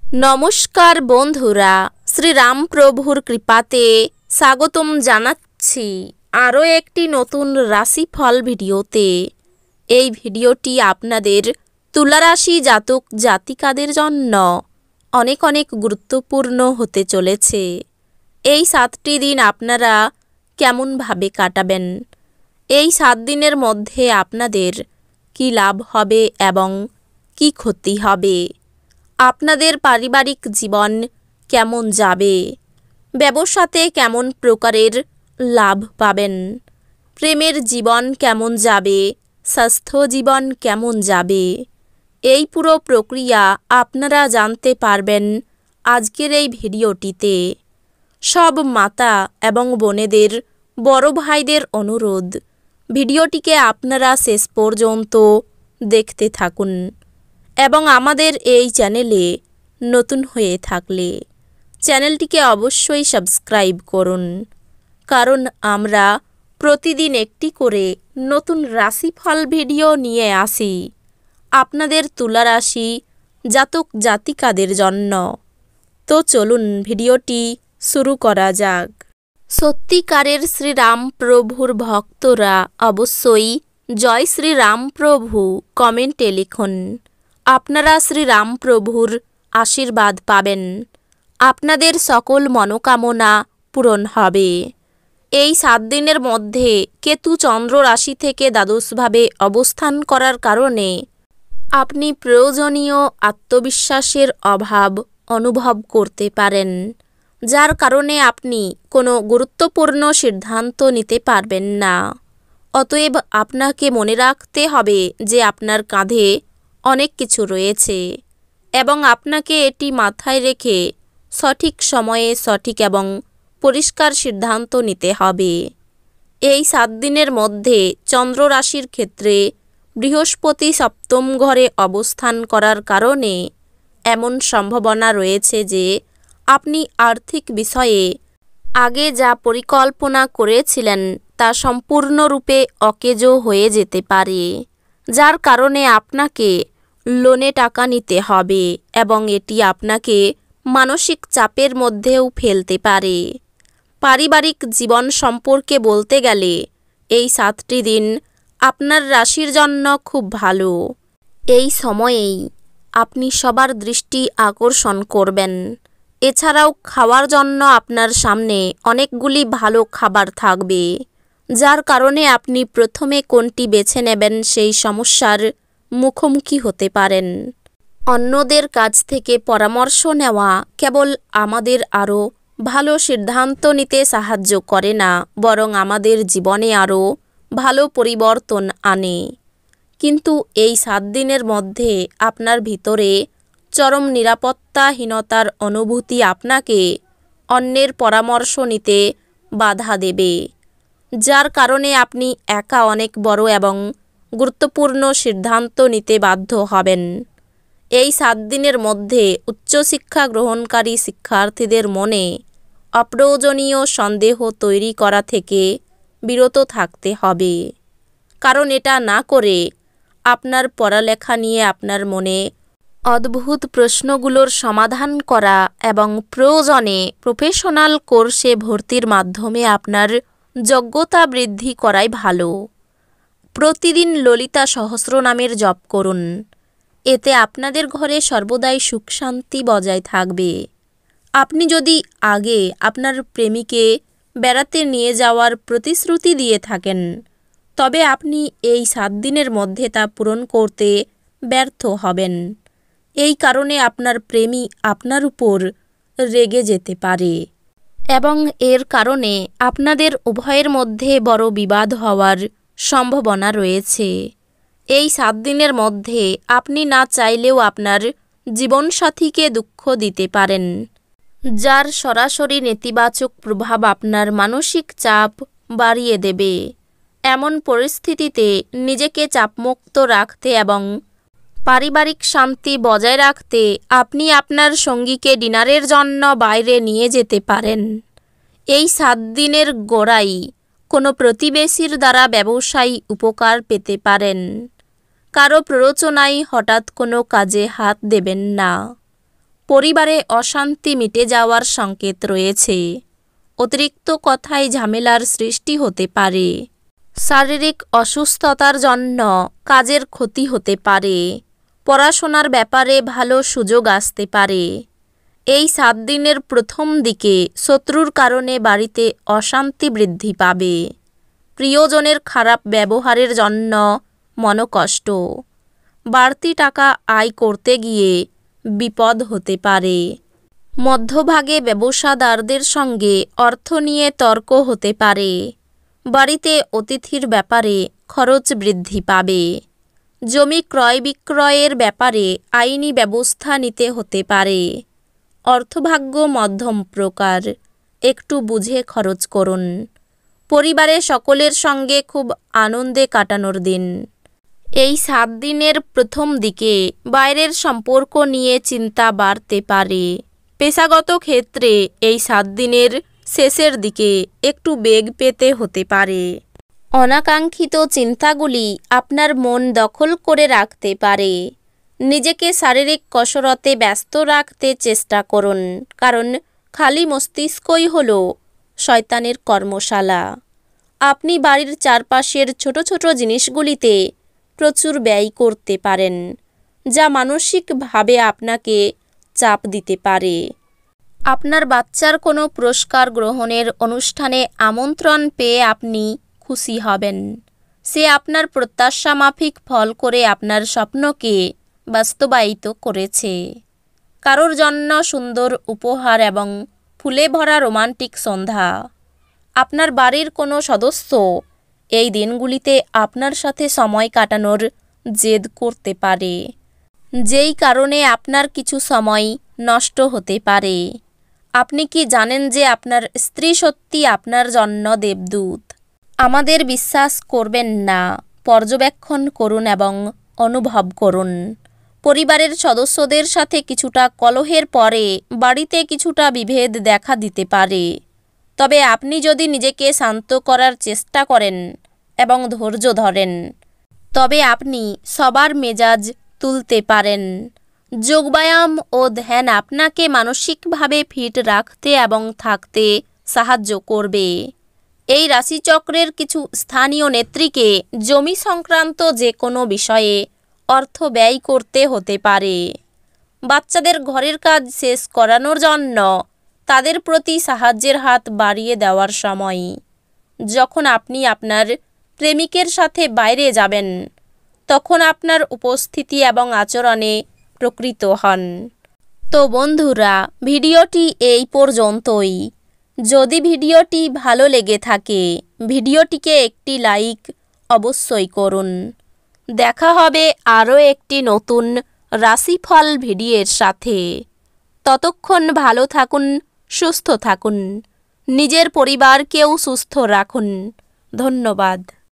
নমস্কার বন্ধুরা, শ্রীরামপ্রভুর কৃপাতে স্বাগতম জানাচ্ছি আরও একটি নতুন রাশিফল ভিডিওতে। এই ভিডিওটি আপনাদের তুলা রাশি জাতক জাতিকাদের জন্য অনেক অনেক গুরুত্বপূর্ণ হতে চলেছে। এই 7টি দিন আপনারা কেমনভাবে কাটাবেন, এই 7 দিনের মধ্যে আপনাদের কি লাভ হবে এবং কি ক্ষতি হবে, আপনাদের পারিবারিক জীবন কেমন যাবে, ব্যবসাতে কেমন প্রকারের লাভ পাবেন, প্রেমের জীবন কেমন যাবে, স্বাস্থ্য জীবন কেমন যাবে, এই পুরো প্রক্রিয়া আপনারা জানতে পারবেন আজকের এই ভিডিওটিতে। সব মাতা এবং বোনেদের, বড় ভাইদের অনুরোধ, ভিডিওটিকে আপনারা শেষ পর্যন্ত দেখতে থাকুন এবং আমাদের এই চ্যানেলে নতুন হয়ে থাকলে চ্যানেলটিকে অবশ্যই সাবস্ক্রাইব করুন, কারণ আমরা প্রতিদিন একটি করে নতুন রাশিফল ভিডিও নিয়ে আসি আপনাদের তুলা রাশি জাতক জাতিকাদের জন্য। তো চলুন ভিডিওটি শুরু করা যাক। সত্যিকারের শ্রীরামপ্রভুর ভক্তরা অবশ্যই জয় শ্রীরামপ্রভু কমেন্টে লিখুন। আপনারা শ্রীরামপ্রভুর আশীর্বাদ পাবেন, আপনাদের সকল মনোকামনা পূরণ হবে। এই 7 দিনের মধ্যে কেতু চন্দ্র রাশি থেকে দ্বাদশভাবে অবস্থান করার কারণে আপনি প্রয়োজনীয় আত্মবিশ্বাসের অভাব অনুভব করতে পারেন, যার কারণে আপনি কোনো গুরুত্বপূর্ণ সিদ্ধান্ত নিতে পারবেন না। অতএব আপনাকে মনে রাখতে হবে যে আপনার কাঁধে অনেক কিছু রয়েছে এবং আপনাকে এটি মাথায় রেখে সঠিক সময়ে সঠিক এবং পরিষ্কার সিদ্ধান্ত নিতে হবে। এই 7 দিনের মধ্যে চন্দ্র রাশির ক্ষেত্রে বৃহস্পতি সপ্তম ঘরে অবস্থান করার কারণে এমন সম্ভাবনা রয়েছে যে আপনি আর্থিক বিষয়ে আগে যা পরিকল্পনা করেছিলেন তা সম্পূর্ণরূপে অকেজো হয়ে যেতে পারে, যার কারণে আপনাকে লোনে টাকা নিতে হবে এবং এটি আপনাকে মানসিক চাপের মধ্যেও ফেলতে পারে। পারিবারিক জীবন সম্পর্কে বলতে গেলে এই 7টি দিন আপনার রাশির জন্য খুব ভালো। এই সময়েই আপনি সবার দৃষ্টি আকর্ষণ করবেন। এছাড়াও খাওয়ার জন্য আপনার সামনে অনেকগুলি ভালো খাবার থাকবে, যার কারণে আপনি প্রথমে কোনটি বেছে নেবেন সেই সমস্যার মুখোমুখি হতে পারেন। অন্যদের কাছ থেকে পরামর্শ নেওয়া কেবল আমাদের আরও ভালো সিদ্ধান্ত নিতে সাহায্য করে না, বরং আমাদের জীবনে আরও ভালো পরিবর্তন আনে। কিন্তু এই 7 দিনের মধ্যে আপনার ভিতরে চরম নিরাপত্তাহীনতার অনুভূতি আপনাকে অন্যের পরামর্শ নিতে বাধা দেবে, যার কারণে আপনি একা অনেক বড় এবং গুরুত্বপূর্ণ সিদ্ধান্ত নিতে বাধ্য হবেন। এই 7 দিনের মধ্যে উচ্চশিক্ষা গ্রহণকারী শিক্ষার্থীদের মনে অপ্রয়োজনীয় সন্দেহ তৈরি করা থেকে বিরত থাকতে হবে, কারণ এটা না করে আপনার পড়ালেখা নিয়ে আপনার মনে অদ্ভুত প্রশ্নগুলোর সমাধান করা এবং প্রয়োজনে প্রফেশনাল কোর্সে ভর্তির মাধ্যমে আপনার যোগ্যতা বৃদ্ধি করাই ভালো। প্রতিদিন ললিতা সহস্রনামের জপ করুন, এতে আপনাদের ঘরে সর্বদাই সুখ শান্তি বজায় থাকবে। আপনি যদি আগে আপনার প্রেমিকে বেড়াতে নিয়ে যাওয়ার প্রতিশ্রুতি দিয়ে থাকেন, তবে আপনি এই 7 দিনের মধ্যে তা পূরণ করতে ব্যর্থ হবেন। এই কারণে আপনার প্রেমী আপনার উপর রেগে যেতে পারে এবং এর কারণে আপনাদের উভয়ের মধ্যে বড় বিবাদ হওয়ার সম্ভাবনা রয়েছে। এই 7 দিনের মধ্যে আপনি না চাইলেও আপনার জীবনসাথীকে দুঃখ দিতে পারেন, যার সরাসরি নেতিবাচক প্রভাব আপনার মানসিক চাপ বাড়িয়ে দেবে। এমন পরিস্থিতিতে নিজেকে চাপমুক্ত রাখতে এবং পারিবারিক শান্তি বজায় রাখতে আপনি আপনার সঙ্গীকে ডিনারের জন্য বাইরে নিয়ে যেতে পারেন। এই 7 দিনের গোড়ায় কোনো প্রতিবেশীর দ্বারা ব্যবসায়ী উপকার পেতে পারেন। কারো প্ররোচনায় হঠাৎ কোনো কাজে হাত দেবেন না। পরিবারে অশান্তি মিটে যাওয়ার সংকেত রয়েছে। অতিরিক্ত কথায় ঝামেলার সৃষ্টি হতে পারে। শারীরিক অসুস্থতার জন্য কাজের ক্ষতি হতে পারে। পড়াশোনার ব্যাপারে ভালো সুযোগ আসতে পারে। এই 7 দিনের প্রথম দিকে শত্রুর কারণে বাড়িতে অশান্তি বৃদ্ধি পাবে। প্রিয়জনের খারাপ ব্যবহারের জন্য মনোকষ্ট। বাড়তি টাকা আয় করতে গিয়ে বিপদ হতে পারে। মধ্যভাগে ব্যবসাদারদের সঙ্গে অর্থ নিয়ে তর্ক হতে পারে। বাড়িতে অতিথির ব্যাপারে খরচ বৃদ্ধি পাবে। জমি ক্রয় বিক্রয়ের ব্যাপারে আইনি ব্যবস্থা নিতে হতে পারে। অর্থভাগ্য মধ্যম প্রকার, একটু বুঝে খরচ করুন। পরিবারে সকলের সঙ্গে খুব আনন্দে কাটানোর দিন। এই 7 দিনের প্রথম দিকে বাইরের সম্পর্ক নিয়ে চিন্তা বাড়তে পারে। পেশাগত ক্ষেত্রে এই 7 দিনের শেষের দিকে একটু বেগ পেতে হতে পারে। অনাকাঙ্ক্ষিত চিন্তাগুলি আপনার মন দখল করে রাখতে পারে। নিজেকে শারীরিক কসরতে ব্যস্ত রাখতে চেষ্টা করুন, কারণ খালি মস্তিষ্কই হল শয়তানের কর্মশালা। আপনি বাড়ির চারপাশের ছোট ছোট জিনিসগুলিতে প্রচুর ব্যয় করতে পারেন, যা মানসিকভাবে আপনাকে চাপ দিতে পারে। আপনার বাচ্চার কোনো পুরস্কার গ্রহণের অনুষ্ঠানে আমন্ত্রণ পেয়ে আপনি খুশি হবেন। সে আপনার প্রত্যাশা মাফিক ফল করে আপনার স্বপ্নকে বাস্তবায়িত করেছে। কারোর জন্য সুন্দর উপহার এবং ফুলে ভরা রোমান্টিক সন্ধ্যা। আপনার বাড়ির কোনো সদস্য এই দিনগুলিতে আপনার সাথে সময় কাটানোর জেদ করতে পারে, যেই কারণে আপনার কিছু সময় নষ্ট হতে পারে। আপনি কি জানেন যে আপনার স্ত্রী সত্যি আপনার জন্য দেবদূত? আমাদের বিশ্বাস করবেন না, পর্যবেক্ষণ করুন এবং অনুভব করুন। পরিবারের সদস্যদের সাথে কিছুটা কলহের পরে বাড়িতে কিছুটা বিভেদ দেখা দিতে পারে। তবে আপনি যদি নিজেকে শান্ত করার চেষ্টা করেন এবং ধৈর্য ধরেন, তবে আপনি সবার মেজাজ তুলতে পারেন। যোগব্যায়াম ও ধ্যান আপনাকে মানসিকভাবে ফিট রাখতে এবং থাকতে সাহায্য করবে। এই রাশিচক্রের কিছু স্থানীয় নেত্রীকে জমি সংক্রান্ত যে কোনো বিষয়ে অর্থ ব্যয় করতে হতে পারে। বাচ্চাদের ঘরের কাজ শেষ করানোর জন্য তাদের প্রতি সাহায্যের হাত বাড়িয়ে দেওয়ার সময়। যখন আপনি আপনার প্রেমিকের সাথে বাইরে যাবেন, তখন আপনার উপস্থিতি এবং আচরণে প্রকৃত হন। তো বন্ধুরা, ভিডিওটি এই পর্যন্তই। যদি ভিডিওটি ভালো লেগে থাকে, ভিডিওটিকে একটি লাইক অবশ্যই করুন। দেখা হবে আরও একটি নতুন রাশিফল ভিডিওর সাথে। ততক্ষণ ভালো থাকুন, সুস্থ থাকুন, নিজের পরিবারকেও সুস্থ রাখুন। ধন্যবাদ।